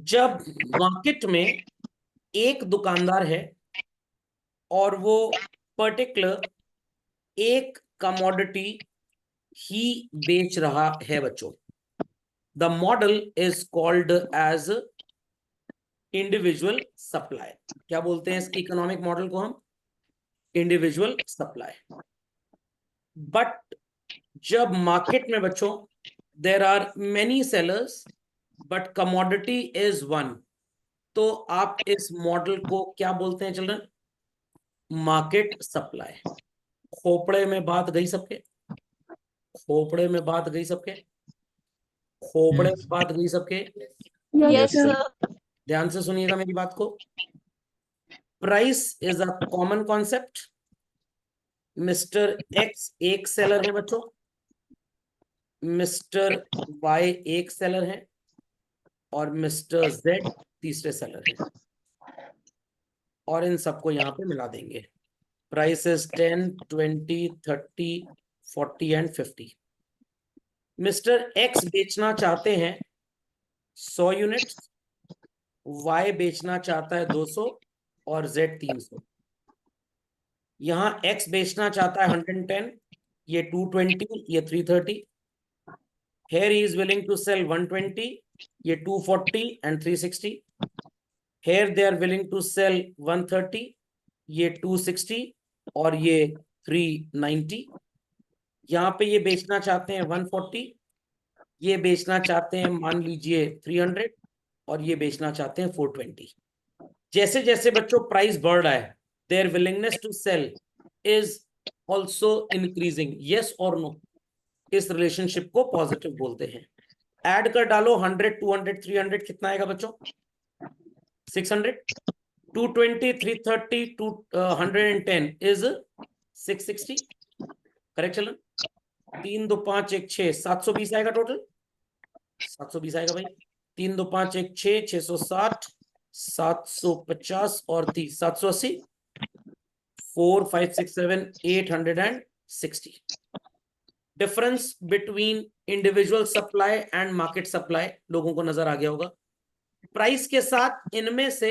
जब मार्केट में एक दुकानदार है और वो पर्टिकुलर एक कमोडिटी ही बेच रहा है बच्चों, the model is called as individual supply. क्या बोलते हैं इस इकोनॉमिक मॉडल को हम? Individual supply. बट जब मार्केट में बच्चों there are many sellers but commodity is one, तो आप इस मॉडल को क्या बोलते हैं चिल्ड्रन? Market supply. खोपड़े में बात गई सबके? खोपड़े में बात गई सबके? खोपड़े में बात गई सबके? Yes sir. ध्यान से सुनिएगा मेरी बात को। Price is a common concept. Mister x एक सेलर है बच्चों, मिस्टर वाई एक सेलर है और मिस्टर जेड तीसरे सेलर है, और इन सबको यहां पे मिला देंगे। Price is 10, 20, 30, 40 and 50। Mister x बेचना चाहते हैं 100 यूनिट्स, वाई बेचना चाहता है 200 और जेड 300। यहां एक्स बेचना चाहता है 110, ये 220, ये 330। Here he is willing to sell 120, ये 240 and 360। Here they are willing to sell 130, ये 260 और ये 390। यहाँ पे ये बेचना चाहते हैं 140, ये बेचना चाहते हैं मान लीजिए 300 और ये बेचना चाहते हैं 420। जैसे जैसे बच्चों प्राइस बढ़ रहा है, their willingness to sell is also increasing. Yes और नो? इस रिलेशनशिप को पॉजिटिव बोलते हैं। ऐड कर डालो 100, 200, 300, कितना आएगा बच्चों? 600। 220, 330, 110 इज 660। करेक्ट चलन? 3 2 5 1 6, 720 आएगा टोटल। 720 आएगा भाई। 3 2 5 1 6, 660, 750 और 30, 780। 4 5 6 7 860। Difference between individual supply and market supply लोगों को नजर आ गया होगा। प्राइस के साथ इनमें से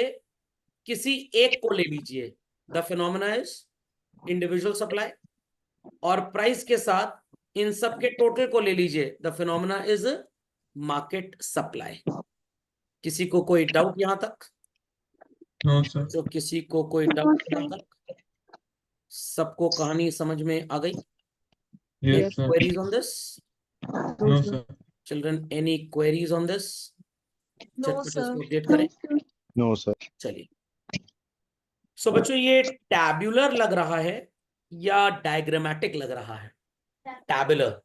किसी एक को ले लीजिए, the phenomena is individual supply, और प्राइस के साथ इन सब के टोटल को ले लीजिए, the phenomena is market supply. किसी को कोई डाउट यहां तक? No sir. तो किसी को कोई डाउट यहां तक? सबको कहानी समझ में आ गई? Yes sir. Queries on this no sir. Children? Any queries on this? No झटपट सर। इसको अपडेट करें। No sir. चलिए, सो बच्चों ये टैब्यूलर लग रहा है या डायग्रामेटिक लग रहा है? टैब्यूलर।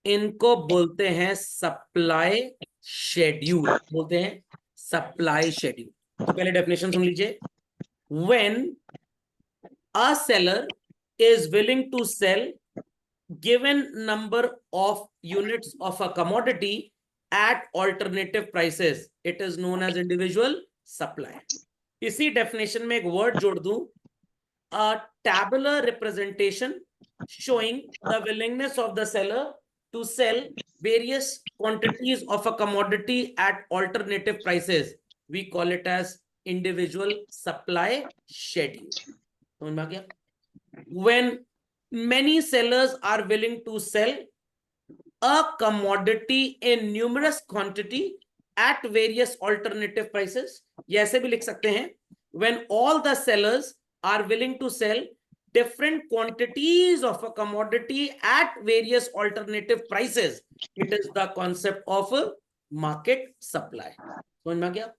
इनको बोलते हैं सप्लाई शेड्यूल, बोलते हैं सप्लाई शेड्यूल। तो पहले डेफिनेशन सुन लीजिए। When a seller is willing to sell given number of units of a commodity at alternative prices, it is known as individual supply। इसी डेफिनेशन में एक वर्ड जोड़ दूं, a tabular representation showing the willingness of the seller to sell various quantities of a commodity at alternative prices, we call it as individual supply schedule। समझ में आ गया? when many sellers are willing to sell a commodity in numerous quantity at various alternative prices, ये ऐसे भी लिख सकते हैं, when all the sellers are willing to sell different quantities of a commodity at various alternative prices, it is the concept of market supply। समझ में आ गया?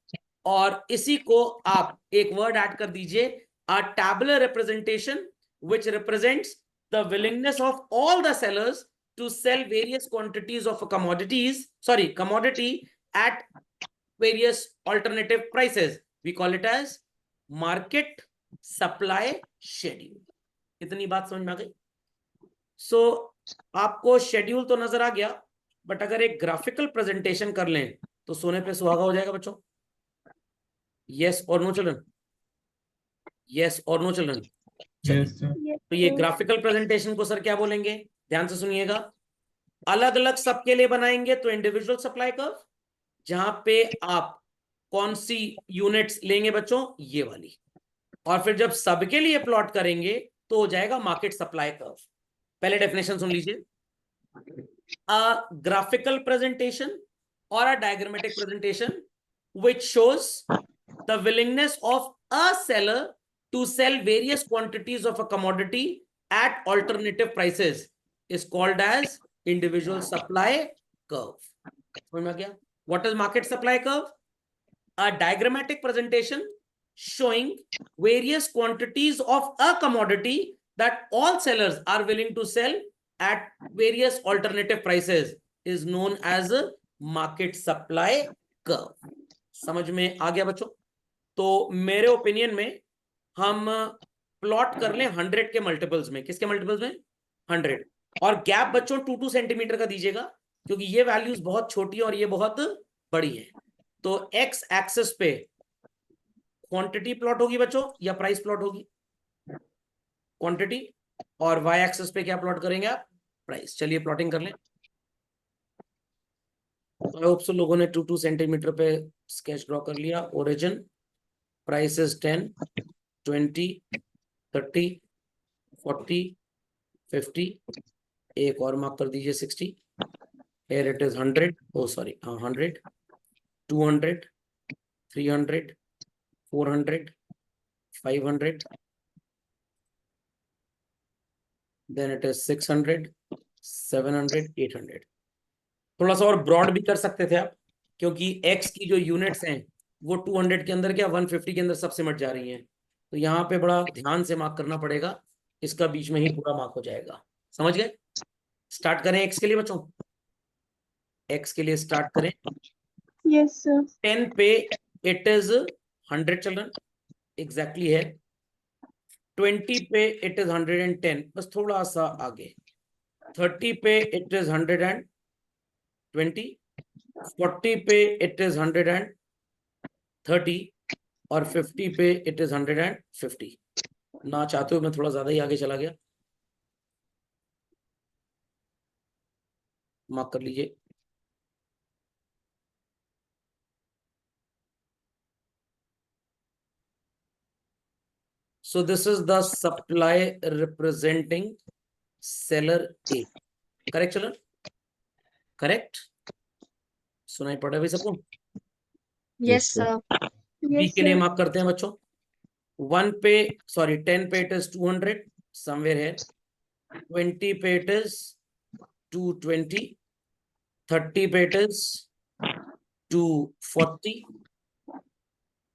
और इसी को आप एक वर्ड ऐड कर दीजिए, a tabular representation which represents the willingness of all the sellers to sell various quantities of commodity at various alternative prices, we call it as market supply schedule। इतनी बात समझ में आ गई? सो आपको शेड्यूल तो नजर आ गया, बट अगर एक ग्राफिकल प्रेजेंटेशन कर लें तो सोने पे सुहागा हो जाएगा बच्चों। यस और नो चिल्ड्रन? यस और नो चिल्ड्रन? Yes sir. तो ये ग्राफिकल प्रेजेंटेशन को सर क्या बोलेंगे? ध्यान से सुनिएगा। अलग अलग सबके लिए बनाएंगे तो इंडिविजुअल सप्लाई कर्व, जहां पे आप कौन सी यूनिट्स लेंगे बच्चों, ये वाली। और फिर जब सबके लिए प्लॉट करेंगे तो हो जाएगा मार्केट सप्लाई कर्व। पहले डेफिनेशन सुन लीजिए, अ graphical presentation or a diagrammatic presentation which shows the willingness of a seller to sell various quantities of a commodity at alternative prices is called as individual supply curve. समझ में आ गया? What is market supply curve? A diagrammatic presentation showing various quantities of a commodity that all sellers are willing to sell at various alternative prices is known as a market supply curve. समझ में आ गया बच्चों? तो मेरे opinion में हम plot कर लें 100 के मल्टीपल्स में। किसके मल्टीपल्स में? 100। और गैप बच्चों 2-2 सेंटीमीटर का दीजिएगा, क्योंकि ये वैल्यूज बहुत छोटी और ये बहुत बड़ी है। तो एक्स एक्सिस पे क्वांटिटी प्लॉट होगी बच्चों या प्राइस प्लॉट होगी? क्वांटिटी। और वाई एक्सिस पे क्या प्लॉट करेंगे आप? प्राइस। चलिए प्लॉटिंग कर लें। आई होप सो लोगों ने 2-2 सेंटीमीटर पे स्केच ड्रॉ कर लिया। ओरिजिन, प्राइस इज 10, 20, 30, 40, 50, एक और मार्क कर दीजिए 60। Here it is 100, oh sorry, 100, 200, 300, 400, 500, then it is 600, 700, 800। थोड़ा सा और ब्रॉड भी कर सकते थे आप, क्योंकि x की जो यूनिट्स हैं वो 200 के अंदर क्या 150 के अंदर सब सिमट जा रही हैं। तो यहाँ पे बड़ा ध्यान से मार्क करना पड़ेगा, इसका बीच में ही पूरा मार्क हो जाएगा। समझ गए? स्टार्ट करें x के लिए बच्चों। x के लिए स्टार्ट करें। Yes sir. 10 पे इट इज 100 चिल्ड्रन, एग्जैक्टली है। 20 पे इट इज 110, बस थोड़ा सा आगे। 30 पे इट इज 120, 40 पे इट इज 130 और 50 पे इट इज 150। ना चाहते हो मैं थोड़ा ज्यादा ही आगे चला गया, मार्क कर लीजिए। So this is the supply representing seller A. Correct children? Correct? सुनाई पड़ा भाई सबको? Yes sir. B के लिए मार्क करते हैं बच्चों। 10 पे it is 200 somewhere here. 20 पे it is 220. 30 पे it is 240.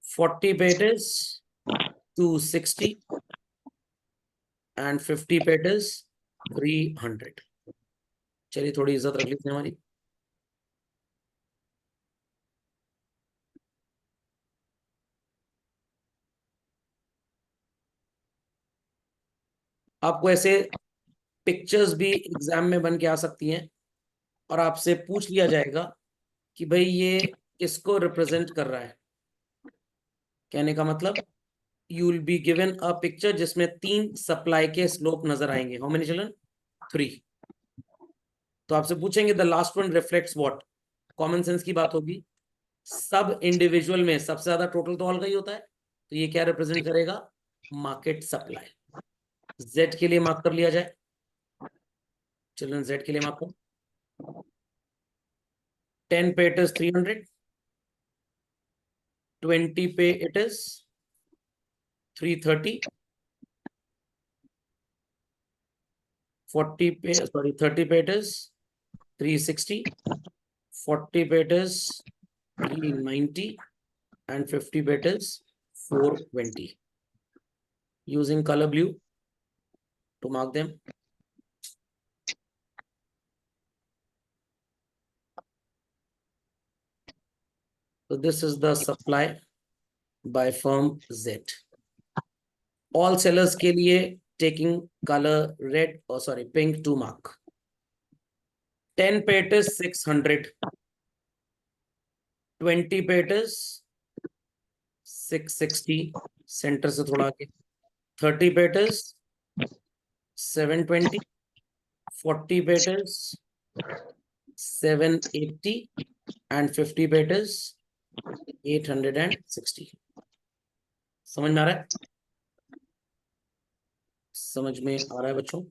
40 पे it is 260 and 50 पे it is 300। चलिए थोड़ी इज्जत रख लीजिए हमारी। आपको ऐसे पिक्चर्स भी एग्जाम में बन के आ सकती हैं और आपसे पूछ लिया जाएगा कि भाई ये किसको रिप्रेजेंट कर रहा है। कहने का मतलब you will be given a picture जिसमें 3 सप्लाई के स्लोप नजर आएंगे। How many children? 3। तो आपसे पूछेंगे the last one reflects what. Common sense की बात होगी। सब इंडिविजुअल में सबसे ज्यादा टोटल तो ऑल का ही होता है, तो ये क्या रिप्रेजेंट करेगा? Market supply. Z के लिए मार्क कर लिया जाए चिल्ड्रन। Z के लिए मार्क कर। 10 पे इट इज 300, 20 पे इट इज 330, 40 पे 30 पे इट इज 360, 40 पे इट इज 390 and 50 पे it is 420। Using color blue to mark them. So this is the supply by firm Z. All sellers के लिए taking color red pink to mark. 10 पे it is 600, 20 पे it is 660, centre से थोड़ा आगे। 30 पे it is 720, 40 पे it is 780 and 50 पे it is 860। समझ में आ रहा है? समझ में आ रहा है बच्चों?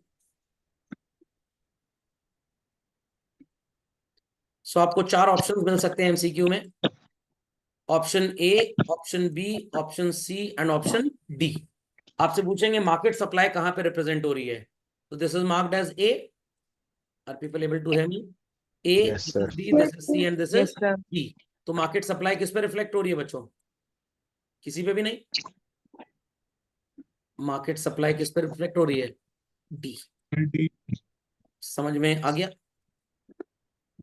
सो आपको 4 ऑप्शन मिल सकते हैं एमसीक्यू में। Option A, option B, option C and option D. आपसे पूछेंगे मार्केट सप्लाई कहां पे रिप्रेजेंट हो रही है, तो this is marked as A. Are people able to hear me? A, Yes, this sir. Is B, this is C and this Yes, is sir. D. तो market supply किस पे reflect हो रही है बच्चों? किसी पे भी नहीं। मार्केट सप्लाई किस पे रिफ्लेक्ट हो रही है? डी। D. समझ में आ गया?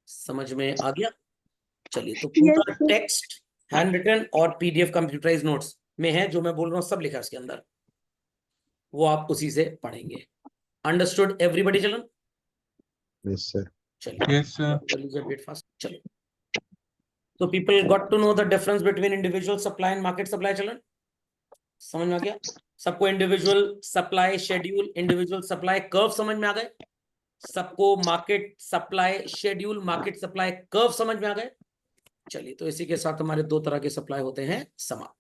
समझ में आ गया? चलिए, तो Yes, पूरा sir. टेक्स्ट हैंड रिटन और पीडीएफ कंप्यूटराइज नोट्स में है, जो मैं बोल रहा हूँ सब लिखा है इसके अंदर, वो आप उसी से पढ़ेंगे। अंडरस्टूड एवरीबॉडी चलन? Yes, sir. चलिए, Yes, sir. कर लीजिए अपडेट फास्ट। चलो, तो people got to know the difference between individual supply and market supply चलन? समझ में आ गया सबको? Individual supply schedule, individual supply curve समझ में आ गए सबको? Market supply schedule, market supply curve समझ में आ गए? चलिए, तो इसी के साथ हमारे 2 तरह के सप्लाई होते हैं समाप्त।